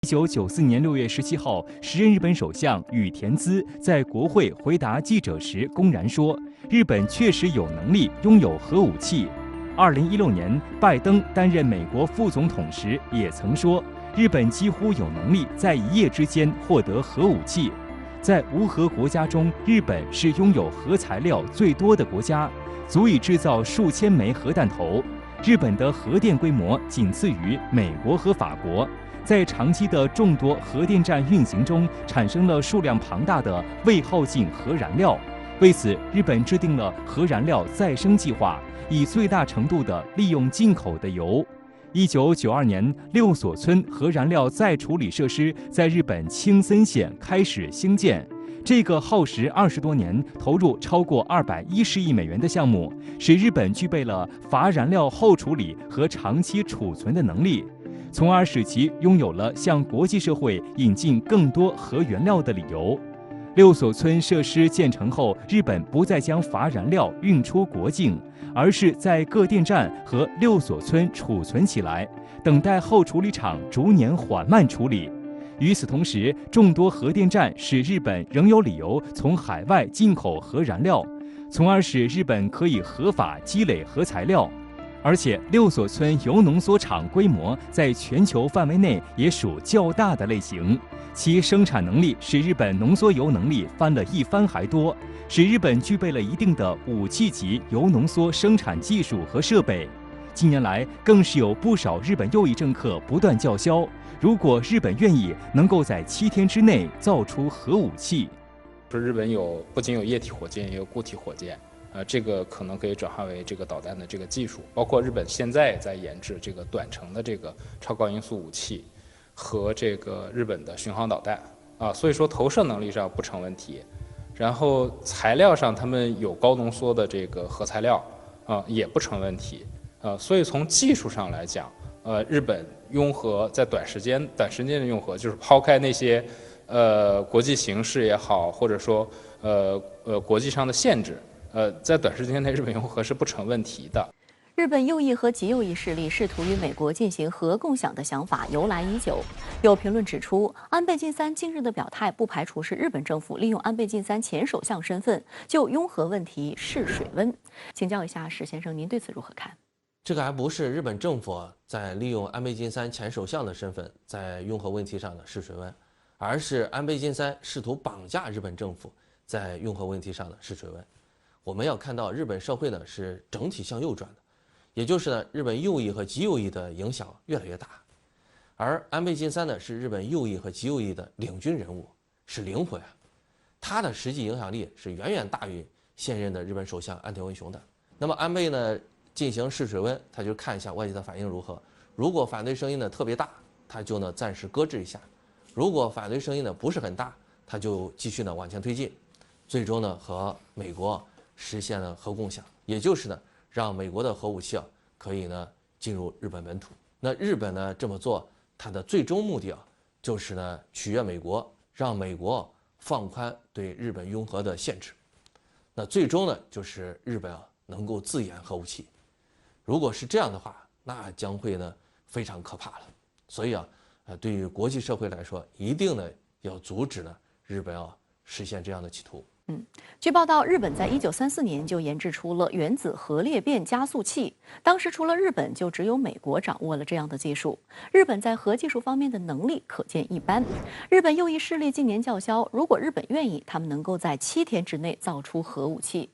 1994年6月17号，时任日本首相羽田孜在国会回答记者时公然说，日本确实有能力拥有核武器。2016年，拜登担任美国副总统时也曾说，日本几乎有能力在一夜之间获得核武器。在无核国家中，日本是拥有核材料最多的国家，足以制造数千枚核弹头。日本的核电规模仅次于美国和法国。在长期的众多核电站运行中，产生了数量庞大的未耗尽核燃料。为此，日本制定了核燃料再生计划，以最大程度地利用进口的油。1992年，6所村核燃料再处理设施在日本青森县开始兴建。这个耗时20多年、投入超过210亿美元的项目，使日本具备了乏燃料后处理和长期储存的能力。从而使其拥有了向国际社会引进更多核原料的理由。6所村设施建成后，日本不再将乏燃料运出国境，而是在各电站和6所村储存起来，等待后处理厂逐年缓慢处理。与此同时，众多核电站使日本仍有理由从海外进口核燃料，从而使日本可以合法积累核材料。而且6所村铀浓缩厂规模在全球范围内也属较大的类型，其生产能力使日本浓缩铀能力翻了一番还多，使日本具备了一定的武器级铀浓缩生产技术和设备。近年来，更是有不少日本右翼政客不断叫嚣，如果日本愿意，能够在7天之内造出核武器。说日本不仅有液体火箭，也有固体火箭。这个可能可以转化为这个导弹的这个技术，包括日本现在在研制这个短程的这个超高音速武器和这个日本的巡航导弹所以说投射能力上不成问题，然后材料上他们有高浓缩的这个核材料也不成问题所以从技术上来讲日本拥核在短时间的拥核，就是抛开那些国际形势也好，或者说国际上的限制。在短时间内，日本拥核是不成问题的。日本右翼和极右翼势力试图与美国进行核共享的想法由来已久。有评论指出，安倍晋三近日的表态不排除是日本政府利用安倍晋三前首相身份就拥核问题试水温。请教一下史先生，您对此如何看？这个还不是日本政府在利用安倍晋三前首相的身份在拥核问题上的试水温，而是安倍晋三试图绑架日本政府在拥核问题上的试水温。我们要看到日本社会呢是整体向右转的，也就是呢日本右翼和极右翼的影响越来越大，而安倍晋三呢是日本右翼和极右翼的领军人物，是灵魂他的实际影响力是远远大于现任的日本首相岸田文雄的。那么安倍呢进行试水温，他就看一下外界的反应如何，如果反对声音呢特别大，他就呢暂时搁置一下，如果反对声音呢不是很大，他就继续呢往前推进，最终呢和美国实现了核共享，也就是呢，让美国的核武器可以呢进入日本本土。那日本呢这么做，它的最终目的就是呢取悦美国，让美国放宽对日本拥核的限制。那最终呢就是日本能够自研核武器。如果是这样的话，那将会呢非常可怕了。所以对于国际社会来说，一定呢要阻止呢日本实现这样的企图。据报道，日本在1934年就研制出了原子核裂变加速器。当时除了日本，就只有美国掌握了这样的技术。日本在核技术方面的能力可见一斑。日本右翼势力近年叫嚣，如果日本愿意，他们能够在7天之内造出核武器。